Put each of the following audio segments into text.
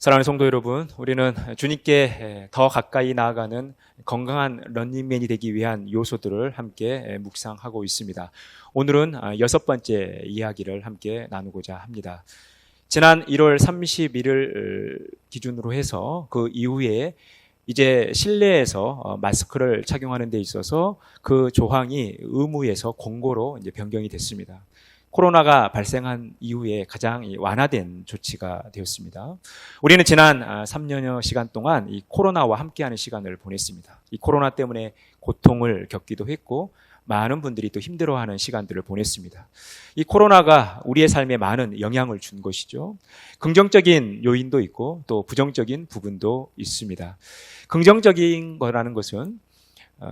사랑하는 성도 여러분, 우리는 주님께 더 가까이 나아가는 건강한 런닝맨이 되기 위한 요소들을 함께 묵상하고 있습니다. 오늘은 6번째 이야기를 함께 나누고자 합니다. 지난 1월 31일 기준으로 해서 그 이후에 이제 실내에서 마스크를 착용하는 데 있어서 그 조항이 의무에서 공고로 이제 변경이 됐습니다. 코로나가 발생한 이후에 가장 완화된 조치가 되었습니다. 우리는 지난 3년여 시간 동안 이 코로나와 함께하는 시간을 보냈습니다. 이 코로나 때문에 고통을 겪기도 했고 많은 분들이 또 힘들어하는 시간들을 보냈습니다. 이 코로나가 우리의 삶에 많은 영향을 준 것이죠. 긍정적인 요인도 있고 또 부정적인 부분도 있습니다. 긍정적인 거라는 것은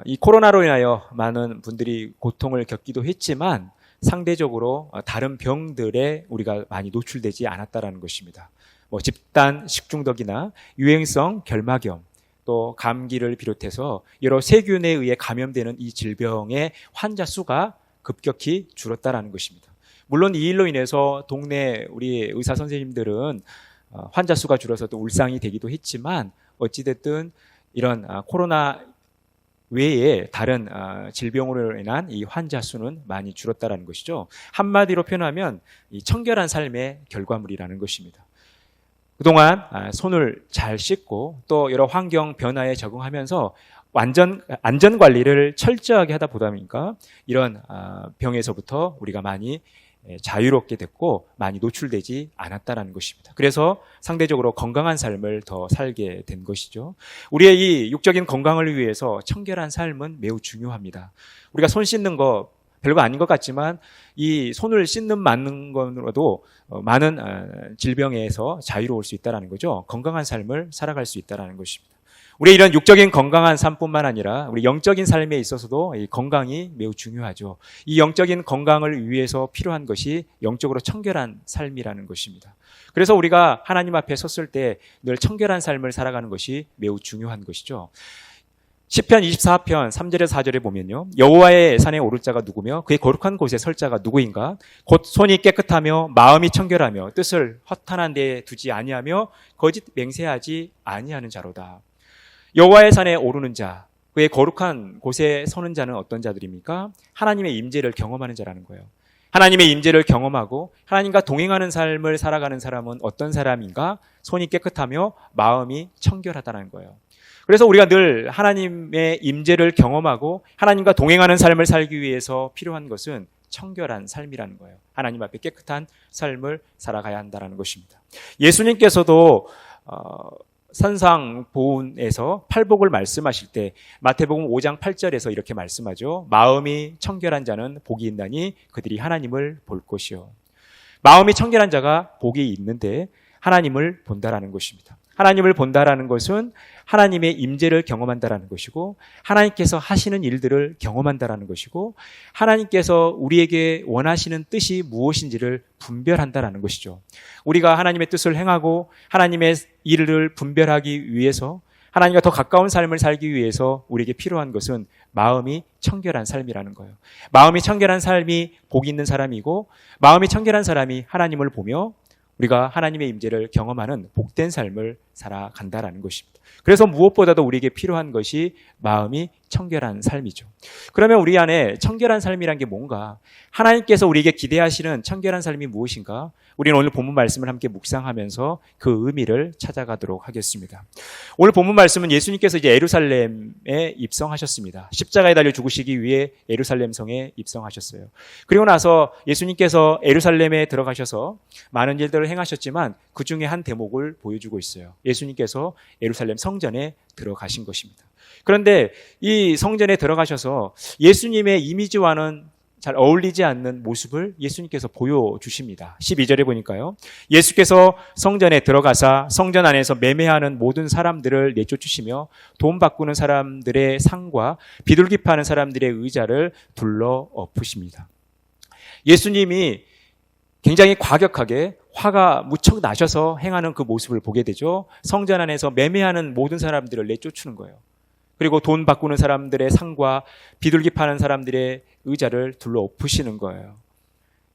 이 코로나로 인하여 많은 분들이 고통을 겪기도 했지만 상대적으로 다른 병들에 우리가 많이 노출되지 않았다는 것입니다. 집단 식중독이나 유행성 결막염, 또 감기를 비롯해서 여러 세균에 의해 감염되는 이 질병의 환자 수가 급격히 줄었다는 것입니다. 물론 이 일로 인해서 동네 우리 의사 선생님들은 환자 수가 줄어서 또 울상이 되기도 했지만 어찌됐든 이런 코로나 외에 다른 질병으로 인한 이 환자 수는 많이 줄었다는 것이죠. 한마디로 표현하면 이 청결한 삶의 결과물이라는 것입니다. 그동안 손을 잘 씻고 또 여러 환경 변화에 적응하면서 안전 관리를 철저하게 하다 보다 보니까 이런 병에서부터 우리가 많이 자유롭게 됐고 많이 노출되지 않았다는 것입니다. 그래서 상대적으로 건강한 삶을 더 살게 된 것이죠. 우리의 이 육적인 건강을 위해서 청결한 삶은 매우 중요합니다. 우리가 손 씻는 거 별거 아닌 것 같지만 이 손을 씻는 맞는 것으로도 많은 질병에서 자유로울 수 있다는 거죠. 건강한 삶을 살아갈 수 있다는 것입니다. 우리 이런 육적인 건강한 삶뿐만 아니라 우리 영적인 삶에 있어서도 이 건강이 매우 중요하죠. 이 영적인 건강을 위해서 필요한 것이 영적으로 청결한 삶이라는 것입니다. 그래서 우리가 하나님 앞에 섰을 때 늘 청결한 삶을 살아가는 것이 매우 중요한 것이죠. 시편 24편 3절에서 4절에 보면요. 여호와의 산에 오를 자가 누구며 그의 거룩한 곳에 설 자가 누구인가? 곧 손이 깨끗하며 마음이 청결하며 뜻을 허탄한 데에 두지 아니하며 거짓 맹세하지 아니하는 자로다. 여호와의 산에 오르는 자, 그의 거룩한 곳에 서는 자는 어떤 자들입니까? 하나님의 임재를 경험하는 자라는 거예요. 하나님의 임재를 경험하고 하나님과 동행하는 삶을 살아가는 사람은 어떤 사람인가? 손이 깨끗하며 마음이 청결하다는 거예요. 그래서 우리가 늘 하나님의 임재를 경험하고 하나님과 동행하는 삶을 살기 위해서 필요한 것은 청결한 삶이라는 거예요. 하나님 앞에 깨끗한 삶을 살아가야 한다는 것입니다. 예수님께서도 산상보훈에서 팔복을 말씀하실 때 마태복음 5장 8절에서 이렇게 말씀하죠. 마음이 청결한 자는 복이 있나니 그들이 하나님을 볼 것이요. 마음이 청결한 자가 복이 있는데 하나님을 본다라는 것입니다. 하나님을 본다라는 것은 하나님의 임재를 경험한다라는 것이고 하나님께서 하시는 일들을 경험한다라는 것이고 하나님께서 우리에게 원하시는 뜻이 무엇인지를 분별한다라는 것이죠. 우리가 하나님의 뜻을 행하고 하나님의 일을 분별하기 위해서 하나님과 더 가까운 삶을 살기 위해서 우리에게 필요한 것은 마음이 청결한 삶이라는 거예요. 마음이 청결한 삶이 복이 있는 사람이고 마음이 청결한 사람이 하나님을 보며 우리가 하나님의 임재를 경험하는 복된 삶을 살아간다라는 것입니다. 그래서 무엇보다도 우리에게 필요한 것이 마음이 청결한 삶이죠. 그러면 우리 안에 청결한 삶이란 게 뭔가? 하나님께서 우리에게 기대하시는 청결한 삶이 무엇인가? 우리는 오늘 본문 말씀을 함께 묵상하면서 그 의미를 찾아가도록 하겠습니다. 오늘 본문 말씀은 예수님께서 이제 예루살렘에 입성하셨습니다. 십자가에 달려 죽으시기 위해 예루살렘 성에 입성하셨어요. 그리고 나서 예수님께서 예루살렘에 들어가셔서 많은 일들을 행하셨지만 그 중에 한 대목을 보여주고 있어요. 예수님께서 예루살렘 성전에 들어가신 것입니다. 그런데 이 성전에 들어가셔서 예수님의 이미지와는 잘 어울리지 않는 모습을 예수님께서 보여주십니다. 12절에 보니까요. 예수께서 성전에 들어가사 성전 안에서 매매하는 모든 사람들을 내쫓으시며 돈 바꾸는 사람들의 상과 비둘기 파는 사람들의 의자를 둘러 엎으십니다. 예수님이 굉장히 과격하게 화가 무척 나셔서 행하는 그 모습을 보게 되죠. 성전 안에서 매매하는 모든 사람들을 내쫓는 거예요. 그리고 돈 바꾸는 사람들의 상과 비둘기 파는 사람들의 의자를 둘러 엎으시는 거예요.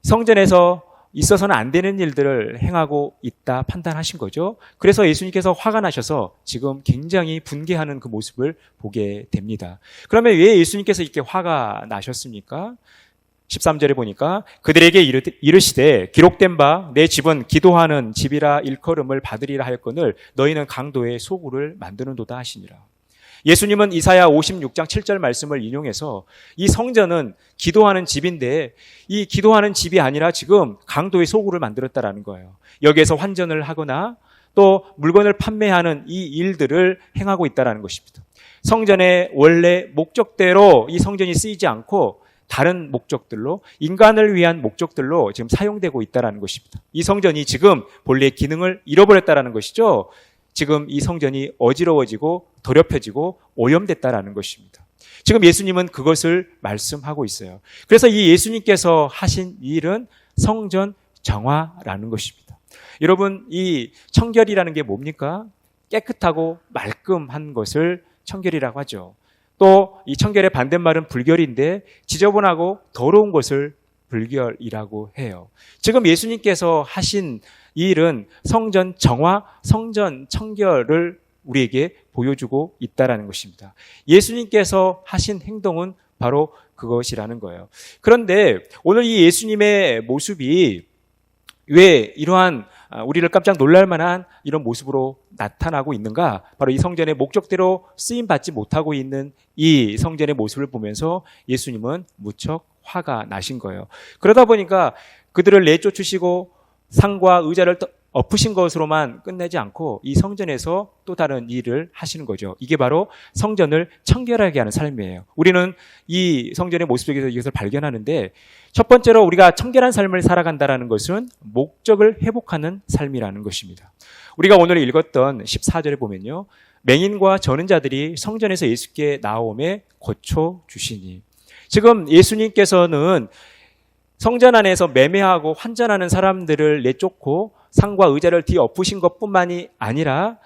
성전에서 있어서는 안 되는 일들을 행하고 있다 판단하신 거죠. 그래서 예수님께서 화가 나셔서 지금 굉장히 분개하는 그 모습을 보게 됩니다. 그러면 왜 예수님께서 이렇게 화가 나셨습니까? 13절에 보니까 그들에게 이르시되 기록된 바 내 집은 기도하는 집이라 일컬음을 받으리라 하였거늘 너희는 강도의 소굴을 만드는도다 하시니라. 예수님은 이사야 56장 7절 말씀을 인용해서 이 성전은 기도하는 집인데 이 기도하는 집이 아니라 지금 강도의 소굴을 만들었다라는 거예요. 여기에서 환전을 하거나 또 물건을 판매하는 이 일들을 행하고 있다는 것입니다. 성전의 원래 목적대로 이 성전이 쓰이지 않고 다른 목적들로 인간을 위한 목적들로 지금 사용되고 있다는 것입니다. 이 성전이 지금 본래의 기능을 잃어버렸다는 것이죠. 지금 이 성전이 어지러워지고 더럽혀지고 오염됐다라는 것입니다. 지금 예수님은 그것을 말씀하고 있어요. 그래서 이 예수님께서 하신 일은 성전 정화라는 것입니다. 여러분, 이 청결이라는 게 뭡니까? 깨끗하고 말끔한 것을 청결이라고 하죠. 또 이 청결의 반대말은 불결인데 지저분하고 더러운 것을 불결이라고 해요. 지금 예수님께서 하신 이 일은 성전 정화, 성전 청결을 우리에게 보여주고 있다는 것입니다. 예수님께서 하신 행동은 바로 그것이라는 거예요. 그런데 오늘 이 예수님의 모습이 왜 이러한 우리를 깜짝 놀랄 만한 이런 모습으로 나타나고 있는가? 바로 이 성전의 목적대로 쓰임받지 못하고 있는 이 성전의 모습을 보면서 예수님은 무척 화가 나신 거예요. 그러다 보니까 그들을 내쫓으시고 상과 의자를 엎으신 것으로만 끝내지 않고 이 성전에서 또 다른 일을 하시는 거죠. 이게 바로 성전을 청결하게 하는 삶이에요. 우리는 이 성전의 모습 속에서 이것을 발견하는데 첫 번째로 우리가 청결한 삶을 살아간다는 것은 목적을 회복하는 삶이라는 것입니다. 우리가 오늘 읽었던 14절에 보면요. 맹인과 저는 자들이 성전에서 예수께 나오매 고쳐주시니. 지금 예수님께서는 성전 안에서 매매하고 환전하는 사람들을 내쫓고 상과 의자를 뒤엎으신 것뿐만이 아니라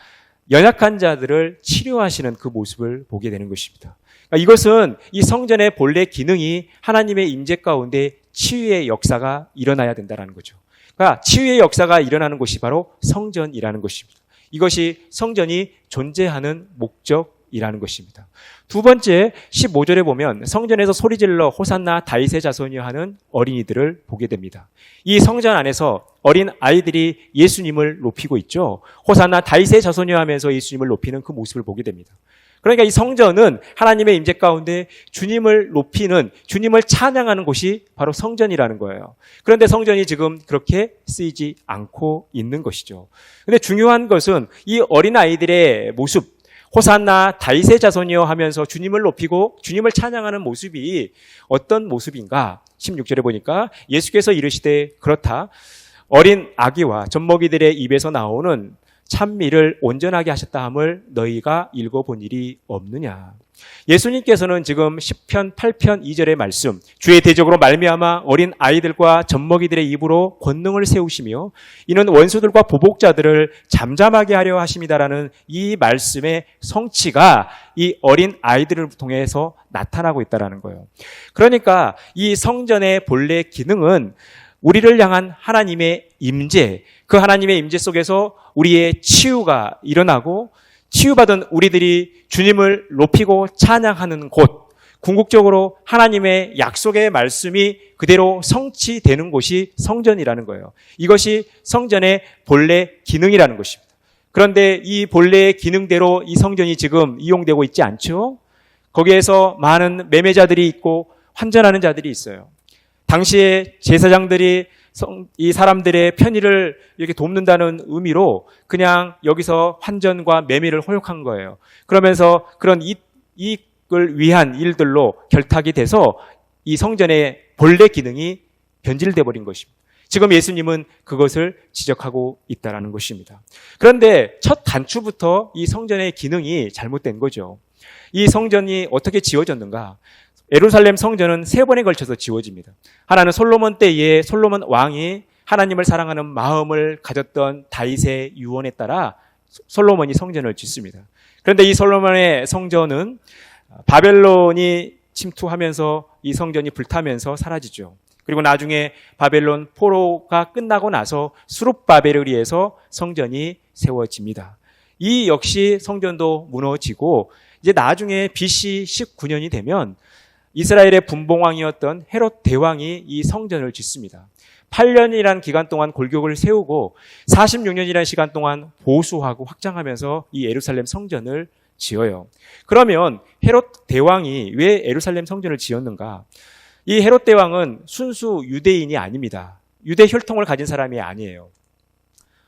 연약한 자들을 치료하시는 그 모습을 보게 되는 것입니다. 그러니까 이것은 이 성전의 본래 기능이 하나님의 임재 가운데 치유의 역사가 일어나야 된다는 거죠. 그러니까 치유의 역사가 일어나는 곳이 바로 성전이라는 것입니다. 이것이 성전이 존재하는 목적이라는 것입니다. 두 번째 15절에 보면 성전에서 소리질러 호산나 다윗의 자손이여 하는 어린이들을 보게 됩니다. 이 성전 안에서 어린 아이들이 예수님을 높이고 있죠. 호산나 다윗의 자손이여 하면서 예수님을 높이는 그 모습을 보게 됩니다. 그러니까 이 성전은 하나님의 임재 가운데 주님을 높이는, 주님을 찬양하는 곳이 바로 성전이라는 거예요. 그런데 성전이 지금 그렇게 쓰이지 않고 있는 것이죠. 그런데 중요한 것은 이 어린 아이들의 모습, 호산나 다윗의 자손이여 하면서 주님을 높이고 주님을 찬양하는 모습이 어떤 모습인가? 16절에 보니까 예수께서 이르시되 그렇다. 어린 아기와 젖먹이들의 입에서 나오는 찬미를 온전하게 하셨다 함을 너희가 읽어본 일이 없느냐. 예수님께서는 지금 시편 8편 2절의 말씀, 주의 대적으로 말미암아 어린 아이들과 젖먹이들의 입으로 권능을 세우시며 이는 원수들과 보복자들을 잠잠하게 하려 하심이다라는 이 말씀의 성취가 이 어린 아이들을 통해서 나타나고 있다는 거예요. 그러니까 이 성전의 본래 기능은 우리를 향한 하나님의 임재, 그 하나님의 임재 속에서 우리의 치유가 일어나고 치유받은 우리들이 주님을 높이고 찬양하는 곳, 궁극적으로 하나님의 약속의 말씀이 그대로 성취되는 곳이 성전이라는 거예요. 이것이 성전의 본래 기능이라는 것입니다. 그런데 이 본래의 기능대로 이 성전이 지금 이용되고 있지 않죠? 거기에서 많은 매매자들이 있고 환전하는 자들이 있어요. 당시에 제사장들이 이 사람들의 편의를 이렇게 돕는다는 의미로 그냥 여기서 환전과 매매를 허용한 거예요. 그러면서 그런 이익을 위한 일들로 결탁이 돼서 이 성전의 본래 기능이 변질돼 버린 것입니다. 지금 예수님은 그것을 지적하고 있다는 것입니다. 그런데 첫 단추부터 이 성전의 기능이 잘못된 거죠. 이 성전이 어떻게 지어졌는가? 예루살렘 성전은 3번에 걸쳐서 지어집니다. 하나는 솔로몬 때에 솔로몬 왕이 하나님을 사랑하는 마음을 가졌던 다윗의 유언에 따라 솔로몬이 성전을 짓습니다. 그런데 이 솔로몬의 성전은 바벨론이 침투하면서 이 성전이 불타면서 사라지죠. 그리고 나중에 바벨론 포로가 끝나고 나서 수룹바벨을 위해서 성전이 세워집니다. 이 역시 성전도 무너지고 이제 나중에 BC 19년이 되면 이스라엘의 분봉왕이었던 헤롯 대왕이 이 성전을 짓습니다. 8년이라는 기간 동안 골격을 세우고 46년이라는 시간 동안 보수하고 확장하면서 이 예루살렘 성전을 지어요. 그러면 헤롯 대왕이 왜 예루살렘 성전을 지었는가? 이 헤롯 대왕은 순수 유대인이 아닙니다. 유대 혈통을 가진 사람이 아니에요.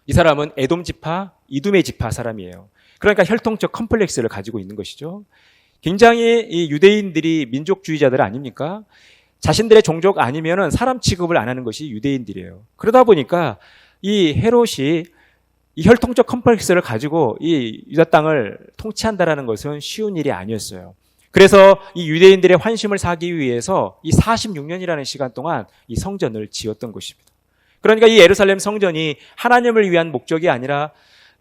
이 사람은 에돔 지파, 이두메 지파 사람이에요. 그러니까 혈통적 컴플렉스를 가지고 있는 것이죠. 굉장히 이 유대인들이 민족주의자들 아닙니까? 자신들의 종족 아니면은 사람 취급을 안 하는 것이 유대인들이에요. 그러다 보니까 이 헤롯이 이 혈통적 컴플렉스를 가지고 이 유다 땅을 통치한다라는 것은 쉬운 일이 아니었어요. 그래서 이 유대인들의 환심을 사기 위해서 이 46년이라는 시간 동안 이 성전을 지었던 것입니다. 그러니까 이 예루살렘 성전이 하나님을 위한 목적이 아니라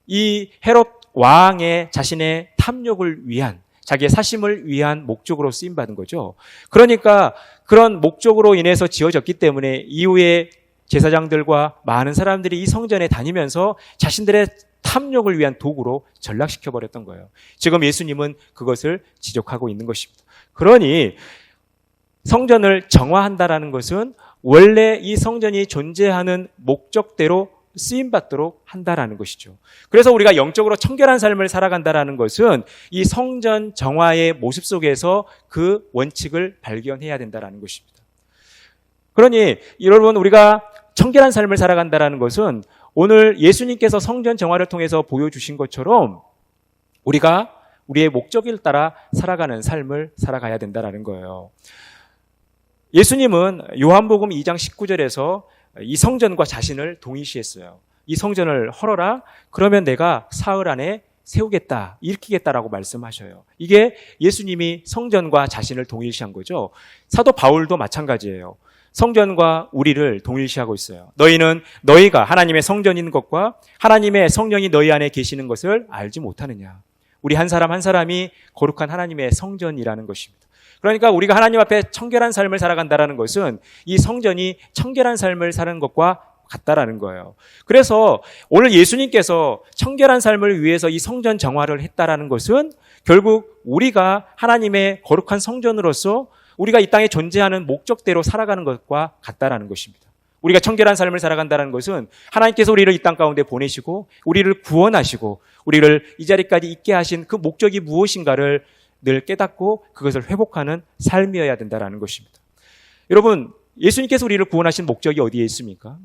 이 헤롯 왕의 자신의 탐욕을 위한, 자기의 사심을 위한 목적으로 쓰임받은 거죠. 그러니까 그런 목적으로 인해서 지어졌기 때문에 이후에 제사장들과 많은 사람들이 이 성전에 다니면서 자신들의 탐욕을 위한 도구로 전락시켜버렸던 거예요. 지금 예수님은 그것을 지적하고 있는 것입니다. 그러니 성전을 정화한다라는 것은 원래 이 성전이 존재하는 목적대로 쓰임받도록 한다라는 것이죠. 그래서 우리가 영적으로 청결한 삶을 살아간다라는 것은 이 성전 정화의 모습 속에서 그 원칙을 발견해야 된다라는 것입니다. 그러니 여러분, 우리가 청결한 삶을 살아간다라는 것은 오늘 예수님께서 성전 정화를 통해서 보여주신 것처럼 우리가 우리의 목적을 따라 살아가는 삶을 살아가야 된다라는 거예요. 예수님은 요한복음 2장 19절에서 이 성전과 자신을 동일시했어요. 이 성전을 헐어라, 그러면 내가 사흘 안에 세우겠다, 일으키겠다라고 말씀하셔요. 이게 예수님이 성전과 자신을 동일시한 거죠. 사도 바울도 마찬가지예요. 성전과 우리를 동일시하고 있어요. 너희는 너희가 하나님의 성전인 것과 하나님의 성령이 너희 안에 계시는 것을 알지 못하느냐. 우리 한 사람 한 사람이 거룩한 하나님의 성전이라는 것입니다. 그러니까 우리가 하나님 앞에 청결한 삶을 살아간다는 것은 이 성전이 청결한 삶을 사는 것과 같다라는 거예요. 그래서 오늘 예수님께서 청결한 삶을 위해서 이 성전 정화를 했다라는 것은 결국 우리가 하나님의 거룩한 성전으로서 우리가 이 땅에 존재하는 목적대로 살아가는 것과 같다라는 것입니다. 우리가 청결한 삶을 살아간다는 것은 하나님께서 우리를 이 땅 가운데 보내시고 우리를 구원하시고 우리를 이 자리까지 있게 하신 그 목적이 무엇인가를 늘 깨닫고 그것을 회복하는 삶이어야 된다는 것입니다. 여러분, 예수님께서 우리를 구원하신 목적이 어디에 있습니까?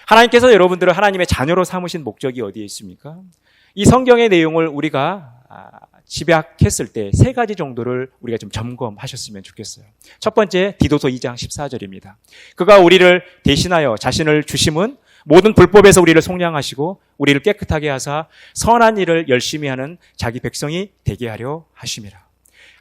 하나님께서 여러분들을 하나님의 자녀로 삼으신 목적이 어디에 있습니까? 이 성경의 내용을 우리가 집약했을 때 세 가지 정도를 우리가 좀 점검하셨으면 좋겠어요. 첫 번째, 디도서 2장 14절입니다. 그가 우리를 대신하여 자신을 주심은 모든 불법에서 우리를 속량하시고 우리를 깨끗하게 하사 선한 일을 열심히 하는 자기 백성이 되게 하려 하심이라.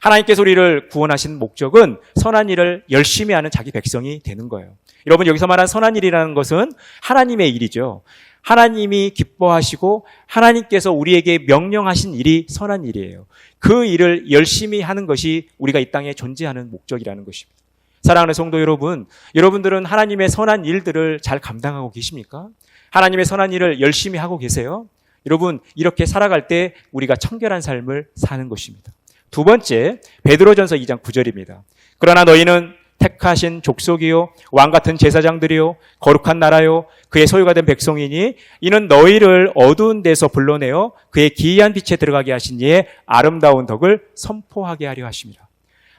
하나님께서 우리를 구원하신 목적은 선한 일을 열심히 하는 자기 백성이 되는 거예요. 여러분, 여기서 말한 선한 일이라는 것은 하나님의 일이죠. 하나님이 기뻐하시고 하나님께서 우리에게 명령하신 일이 선한 일이에요. 그 일을 열심히 하는 것이 우리가 이 땅에 존재하는 목적이라는 것입니다. 사랑하는 성도 여러분, 여러분들은 하나님의 선한 일들을 잘 감당하고 계십니까? 하나님의 선한 일을 열심히 하고 계세요? 여러분, 이렇게 살아갈 때 우리가 청결한 삶을 사는 것입니다. 두 번째, 베드로전서 2장 9절입니다. 그러나 너희는 택하신 족속이요 왕같은 제사장들이요 거룩한 나라요 그의 소유가 된 백성이니 이는 너희를 어두운 데서 불러내어 그의 기이한 빛에 들어가게 하신 이의 아름다운 덕을 선포하게 하려 하심이라.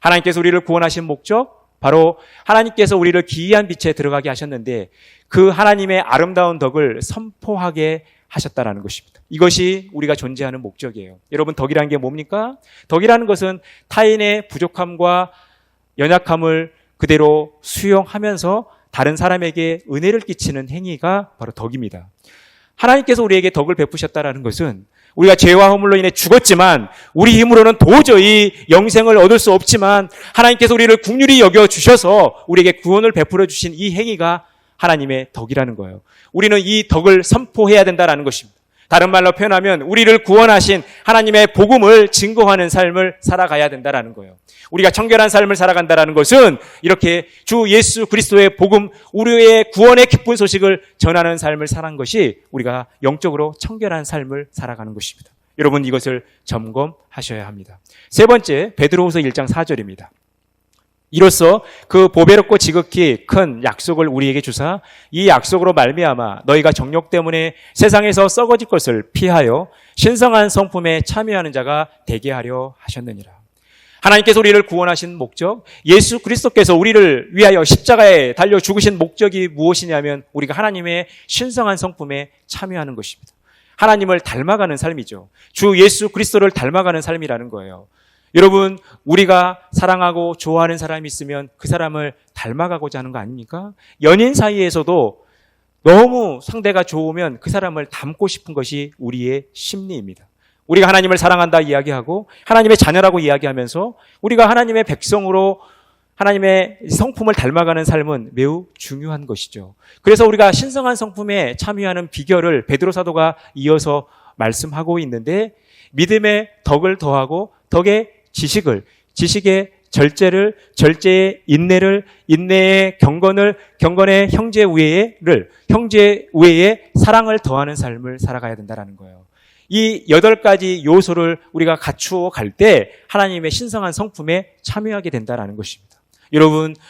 하나님께서 우리를 구원하신 목적, 바로 하나님께서 우리를 기이한 빛에 들어가게 하셨는데 그 하나님의 아름다운 덕을 선포하게 하셨다라는 것입니다. 이것이 우리가 존재하는 목적이에요. 여러분, 덕이라는 게 뭡니까? 덕이라는 것은 타인의 부족함과 연약함을 그대로 수용하면서 다른 사람에게 은혜를 끼치는 행위가 바로 덕입니다. 하나님께서 우리에게 덕을 베푸셨다라는 것은 우리가 죄와 허물로 인해 죽었지만 우리 힘으로는 도저히 영생을 얻을 수 없지만 하나님께서 우리를 긍휼히 여겨주셔서 우리에게 구원을 베풀어 주신 이 행위가 하나님의 덕이라는 거예요. 우리는 이 덕을 선포해야 된다는 것입니다. 다른 말로 표현하면 우리를 구원하신 하나님의 복음을 증거하는 삶을 살아가야 된다라는 거예요. 우리가 청결한 삶을 살아간다라는 것은 이렇게 주 예수 그리스도의 복음, 우리의 구원의 기쁜 소식을 전하는 삶을 사는 것이 우리가 영적으로 청결한 삶을 살아가는 것입니다. 여러분, 이것을 점검하셔야 합니다. 세 번째, 베드로후서 1장 4절입니다. 이로써 그 보배롭고 지극히 큰 약속을 우리에게 주사 이 약속으로 말미암아 너희가 정욕 때문에 세상에서 썩어질 것을 피하여 신성한 성품에 참여하는 자가 되게 하려 하셨느니라. 하나님께서 우리를 구원하신 목적, 예수 그리스도께서 우리를 위하여 십자가에 달려 죽으신 목적이 무엇이냐면 우리가 하나님의 신성한 성품에 참여하는 것입니다. 하나님을 닮아가는 삶이죠. 주 예수 그리스도를 닮아가는 삶이라는 거예요. 여러분, 우리가 사랑하고 좋아하는 사람이 있으면 그 사람을 닮아가고자 하는 거 아닙니까? 연인 사이에서도 너무 상대가 좋으면 그 사람을 닮고 싶은 것이 우리의 심리입니다. 우리가 하나님을 사랑한다 이야기하고 하나님의 자녀라고 이야기하면서 우리가 하나님의 백성으로 하나님의 성품을 닮아가는 삶은 매우 중요한 것이죠. 그래서 우리가 신성한 성품에 참여하는 비결을 베드로 사도가 이어서 말씀하고 있는데 믿음의 덕을 더하고 덕의 지식의 절제를, 절제의 인내를, 인내의 경건을, 경건의 형제 우애에 사랑을 더하는 삶을 살아가야 된다는 거예요. 이 8가지 요소를 우리가 갖추어 갈 때 하나님의 신성한 성품에 참여하게 된다는 것입니다.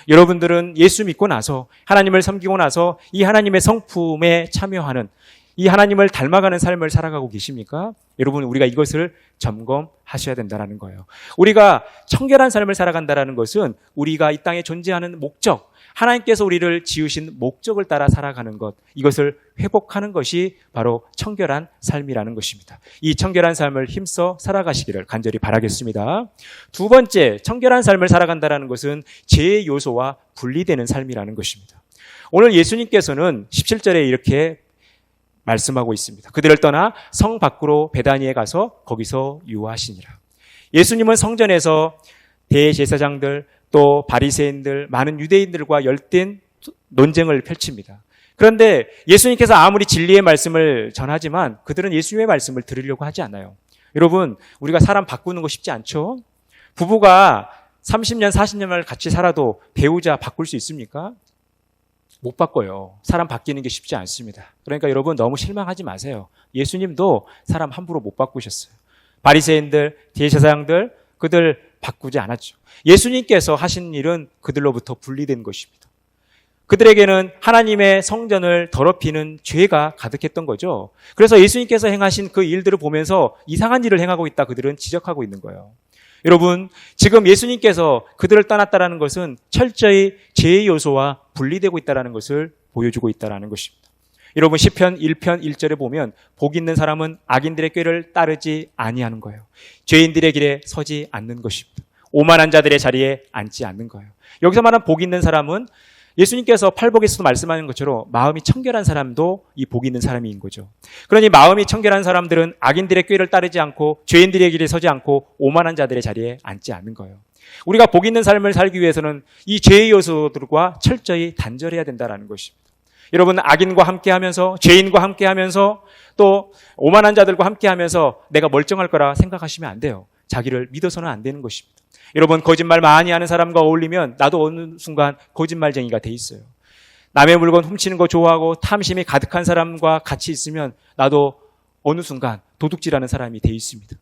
여러분들은 예수 믿고 나서 하나님을 섬기고 나서 이 하나님의 성품에 참여하는 이 하나님을 닮아가는 삶을 살아가고 계십니까? 여러분, 우리가 이것을 점검하셔야 된다는 거예요. 우리가 청결한 삶을 살아간다는 것은 우리가 이 땅에 존재하는 목적, 하나님께서 우리를 지으신 목적을 따라 살아가는 것, 이것을 회복하는 것이 바로 청결한 삶이라는 것입니다. 이 청결한 삶을 힘써 살아가시기를 간절히 바라겠습니다. 두 번째, 청결한 삶을 살아간다는 것은 죄의 요소와 분리되는 삶이라는 것입니다. 오늘 예수님께서는 17절에 이렇게 말씀하고 있습니다. 그들을 떠나 성 밖으로 베다니에 가서 거기서 유하시니라. 예수님은 성전에서 대제사장들 또 바리새인들 많은 유대인들과 열띤 논쟁을 펼칩니다. 그런데 예수님께서 아무리 진리의 말씀을 전하지만 그들은 예수님의 말씀을 들으려고 하지 않아요. 여러분, 우리가 사람 바꾸는 거 쉽지 않죠? 부부가 30년, 40년을 같이 살아도 배우자 바꿀 수 있습니까? 못 바꿔요. 사람 바뀌는 게 쉽지 않습니다. 그러니까 여러분 너무 실망하지 마세요. 예수님도 사람 함부로 못 바꾸셨어요. 바리새인들, 대제사장들 그들 바꾸지 않았죠. 예수님께서 하신 일은 그들로부터 분리된 것입니다. 그들에게는 하나님의 성전을 더럽히는 죄가 가득했던 거죠. 그래서 예수님께서 행하신 그 일들을 보면서 이상한 일을 행하고 있다 그들은 지적하고 있는 거예요. 여러분, 지금 예수님께서 그들을 떠났다는 것은 철저히 죄의 요소와 분리되고 있다는 것을 보여주고 있다는 것입니다. 여러분, 시편 1편 1절에 보면 복 있는 사람은 악인들의 꾀를 따르지 아니하는 거예요. 죄인들의 길에 서지 않는 것입니다. 오만한 자들의 자리에 앉지 않는 거예요. 여기서 말하는 복 있는 사람은 예수님께서 팔복에서도 말씀하는 것처럼 마음이 청결한 사람도 이 복 있는 사람인 거죠. 그러니 마음이 청결한 사람들은 악인들의 꾀를 따르지 않고 죄인들의 길에 서지 않고 오만한 자들의 자리에 앉지 않는 거예요. 우리가 복 있는 삶을 살기 위해서는 이 죄의 요소들과 철저히 단절해야 된다는 것입니다. 여러분, 악인과 함께하면서 죄인과 함께하면서 또 오만한 자들과 함께하면서 내가 멀쩡할 거라 생각하시면 안 돼요. 자기를 믿어서는 안 되는 것입니다. 여러분, 거짓말 많이 하는 사람과 어울리면 나도 어느 순간 거짓말쟁이가 돼 있어요. 남의 물건 훔치는 거 좋아하고 탐심이 가득한 사람과 같이 있으면 나도 어느 순간 도둑질하는 사람이 돼 있습니다.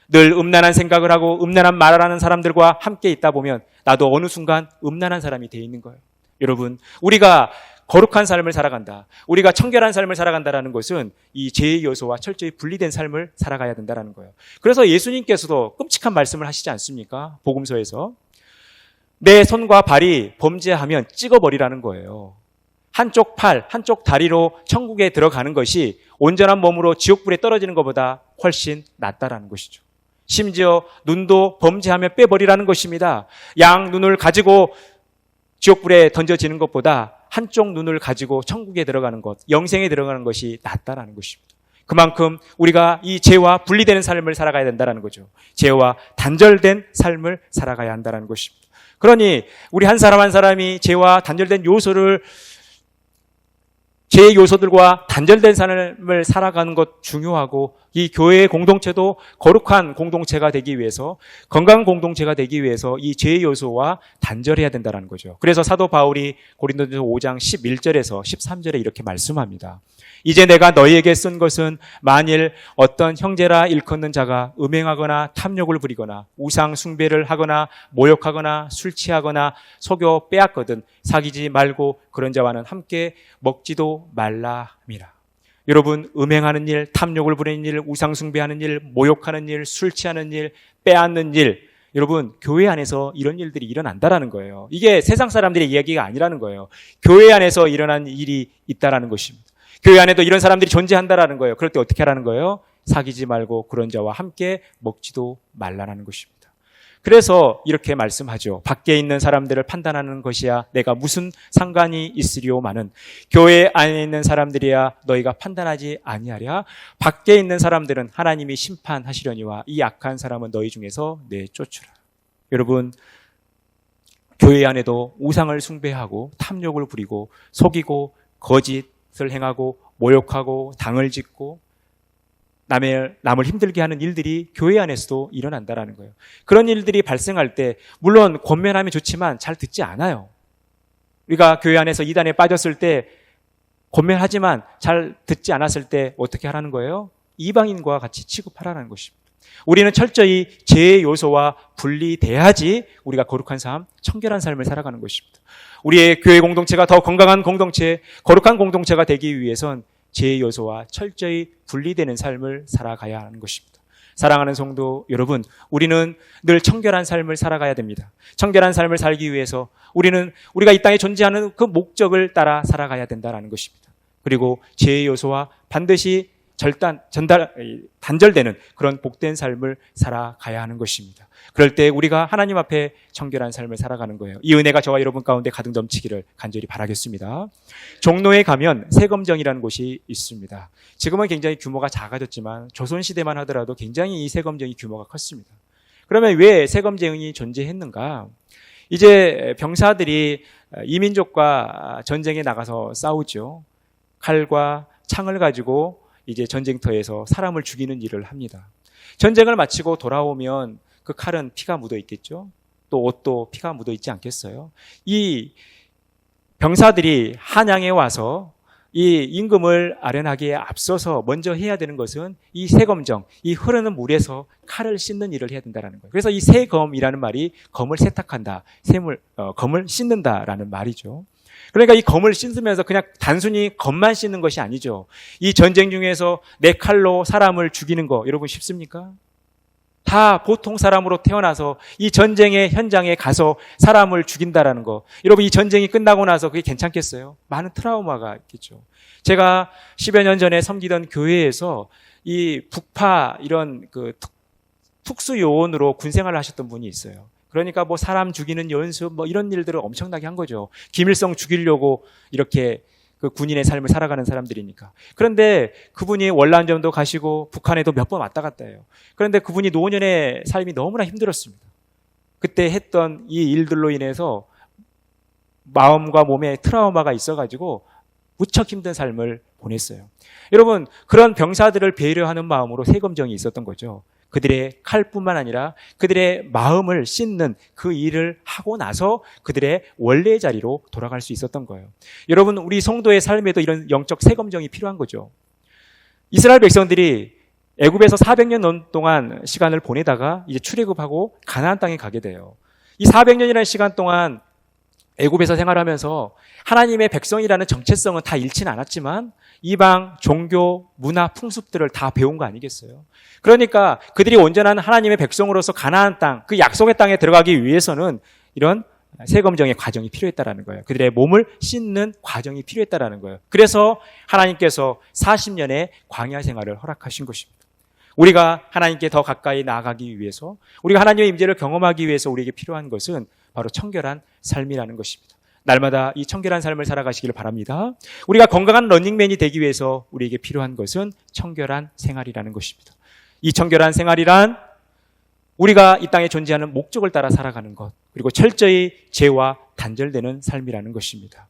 늘 음란한 생각을 하고 음란한 말을 하는 사람들과 함께 있다 보면 나도 어느 순간 음란한 사람이 돼 있는 거예요. 여러분, 우리가 거룩한 삶을 살아간다, 우리가 청결한 삶을 살아간다는 것은 이 죄의 요소와 철저히 분리된 삶을 살아가야 된다는 거예요. 그래서 예수님께서도 끔찍한 말씀을 하시지 않습니까? 복음서에서 내 손과 발이 범죄하면 찍어버리라는 거예요. 한쪽 팔, 한쪽 다리로 천국에 들어가는 것이 온전한 몸으로 지옥불에 떨어지는 것보다 훨씬 낫다라는 것이죠. 심지어 눈도 범죄하면 빼버리라는 것입니다. 양 눈을 가지고 지옥불에 던져지는 것보다 한쪽 눈을 가지고 천국에 들어가는 것, 영생에 들어가는 것이 낫다라는 것입니다. 그만큼 우리가 이 죄와 분리되는 삶을 살아가야 된다는 거죠. 죄와 단절된 삶을 살아가야 한다는 것입니다. 그러니 우리 한 사람 한 사람이 죄와 단절된 요소를 죄의 요소들과 단절된 삶을 살아가는 것 중요하고, 이 교회의 공동체도 거룩한 공동체가 되기 위해서, 건강한 공동체가 되기 위해서 이 죄의 요소와 단절해야 된다는 거죠. 그래서 사도 바울이 고린도전서 5장 11절에서 13절에 이렇게 말씀합니다. 이제 내가 너희에게 쓴 것은 만일 어떤 형제라 일컫는 자가 음행하거나 탐욕을 부리거나 우상 숭배를 하거나 모욕하거나 술 취하거나 속여 빼앗거든 사귀지 말고 그런 자와는 함께 먹지도 말라 함이라. 여러분, 음행하는 일, 탐욕을 부리는 일, 우상 숭배하는 일, 모욕하는 일, 술 취하는 일, 빼앗는 일, 여러분, 교회 안에서 이런 일들이 일어난다라는 거예요. 이게 세상 사람들의 이야기가 아니라는 거예요. 교회 안에서 일어난 일이 있다라는 것입니다. 교회 안에도 이런 사람들이 존재한다라는 거예요. 그럴 때 어떻게 하라는 거예요? 사귀지 말고 그런 자와 함께 먹지도 말라라는 것입니다. 그래서 이렇게 말씀하죠. 밖에 있는 사람들을 판단하는 것이야 내가 무슨 상관이 있으리오마는 교회 안에 있는 사람들이야 너희가 판단하지 아니하랴. 밖에 있는 사람들은 하나님이 심판하시려니와 이 악한 사람은 너희 중에서 내쫓으라. 여러분, 교회 안에도 우상을 숭배하고 탐욕을 부리고 속이고 거짓을 행하고 모욕하고 당을 짓고 남을 힘들게 하는 일들이 교회 안에서도 일어난다라는 거예요. 그런 일들이 발생할 때 물론 권면하면 좋지만 잘 듣지 않아요. 우리가 교회 안에서 이단에 빠졌을 때 권면하지만 잘 듣지 않았을 때 어떻게 하라는 거예요? 이방인과 같이 취급하라는 것입니다. 우리는 철저히 죄의 요소와 분리돼야지 우리가 거룩한 삶, 청결한 삶을 살아가는 것입니다. 우리의 교회 공동체가 더 건강한 공동체, 거룩한 공동체가 되기 위해선 죄의 요소와 철저히 분리되는 삶을 살아가야 하는 것입니다. 사랑하는 성도 여러분, 우리는 늘 청결한 삶을 살아가야 됩니다. 청결한 삶을 살기 위해서 우리가 이 땅에 존재하는 그 목적을 따라 살아가야 된다는 것입니다. 그리고 죄의 요소와 반드시 단절되는 그런 복된 삶을 살아가야 하는 것입니다. 그럴 때 우리가 하나님 앞에 청결한 삶을 살아가는 거예요. 이 은혜가 저와 여러분 가운데 가득 넘치기를 간절히 바라겠습니다. 종로에 가면 세검정이라는 곳이 있습니다. 지금은 굉장히 규모가 작아졌지만 조선시대만 하더라도 굉장히 이 세검정이 규모가 컸습니다. 그러면 왜 세검정이 존재했는가? 이제 병사들이 이민족과 전쟁에 나가서 싸우죠. 칼과 창을 가지고 이제 전쟁터에서 사람을 죽이는 일을 합니다. 전쟁을 마치고 돌아오면 그 칼은 피가 묻어 있겠죠. 또 옷도 피가 묻어 있지 않겠어요. 이 병사들이 한양에 와서 이 임금을 아련하기에 앞서서 먼저 해야 되는 것은 이 세검정, 이 흐르는 물에서 칼을 씻는 일을 해야 된다는 거예요. 그래서 이 세검이라는 말이 검을 세탁한다, 검을 씻는다라는 말이죠. 그러니까 이 검을 씻으면서 그냥 단순히 검만 씻는 것이 아니죠. 이 전쟁 중에서 내 칼로 사람을 죽이는 거 여러분 쉽습니까? 다 보통 사람으로 태어나서 이 전쟁의 현장에 가서 사람을 죽인다라는 거. 여러분, 이 전쟁이 끝나고 나서 그게 괜찮겠어요? 많은 트라우마가 있겠죠. 제가 10여 년 전에 섬기던 교회에서 이 북파 이런 그 특수 요원으로 군생활을 하셨던 분이 있어요. 그러니까 뭐 사람 죽이는 연습 뭐 이런 일들을 엄청나게 한 거죠. 김일성 죽이려고 이렇게 그 군인의 삶을 살아가는 사람들이니까. 그런데 그분이 월남전도 가시고 북한에도 몇 번 왔다 갔다 해요. 그런데 그분이 노년의 삶이 너무나 힘들었습니다. 그때 했던 이 일들로 인해서 마음과 몸에 트라우마가 있어가지고 무척 힘든 삶을 보냈어요. 여러분, 그런 병사들을 배려하는 마음으로 세검정이 있었던 거죠. 그들의 칼뿐만 아니라 그들의 마음을 씻는 그 일을 하고 나서 그들의 원래의 자리로 돌아갈 수 있었던 거예요. 여러분, 우리 성도의 삶에도 이런 영적 세검정이 필요한 거죠. 이스라엘 백성들이 애굽에서 400년 동안 시간을 보내다가 이제 출애굽하고 가나안 땅에 가게 돼요. 이 400년이라는 시간 동안 애굽에서 생활하면서 하나님의 백성이라는 정체성은 다 잃지는 않았지만 이방 종교, 문화, 풍습들을 다 배운 거 아니겠어요? 그러니까 그들이 온전한 하나님의 백성으로서 가나안 땅, 그 약속의 땅에 들어가기 위해서는 이런 세검정의 과정이 필요했다라는 거예요. 그들의 몸을 씻는 과정이 필요했다라는 거예요. 그래서 하나님께서 40년의 광야 생활을 허락하신 것입니다. 우리가 하나님께 더 가까이 나아가기 위해서, 우리가 하나님의 임재를 경험하기 위해서 우리에게 필요한 것은 바로 청결한 삶이라는 것입니다. 날마다 이 청결한 삶을 살아가시기를 바랍니다. 우리가 건강한 러닝맨이 되기 위해서 우리에게 필요한 것은 청결한 생활이라는 것입니다. 이 청결한 생활이란 우리가 이 땅에 존재하는 목적을 따라 살아가는 것, 그리고 철저히 죄와 단절되는 삶이라는 것입니다.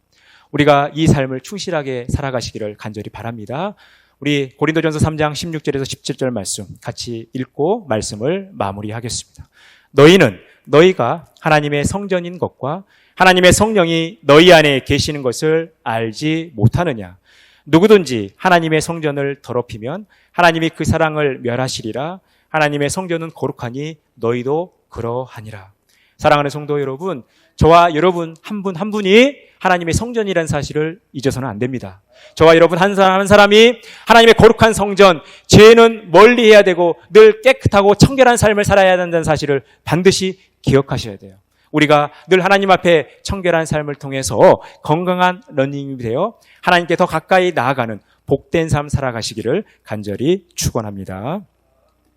우리가 이 삶을 충실하게 살아가시기를 간절히 바랍니다. 우리 고린도전서 3장 16절에서 17절 말씀 같이 읽고 말씀을 마무리하겠습니다. 너희는 너희가 하나님의 성전인 것과 하나님의 성령이 너희 안에 계시는 것을 알지 못하느냐? 누구든지 하나님의 성전을 더럽히면 하나님이 그 사랑을 멸하시리라. 하나님의 성전은 거룩하니 너희도 그러하니라. 사랑하는 성도 여러분, 저와 여러분 한 분 한 분이 하나님의 성전이라는 사실을 잊어서는 안 됩니다. 저와 여러분 한 사람 한 사람이 하나님의 거룩한 성전, 죄는 멀리 해야 되고 늘 깨끗하고 청결한 삶을 살아야 한다는 사실을 반드시 기억하셔야 돼요. 우리가 늘 하나님 앞에 청결한 삶을 통해서 건강한 러닝이 되어 하나님께 더 가까이 나아가는 복된 삶 살아가시기를 간절히 축원합니다.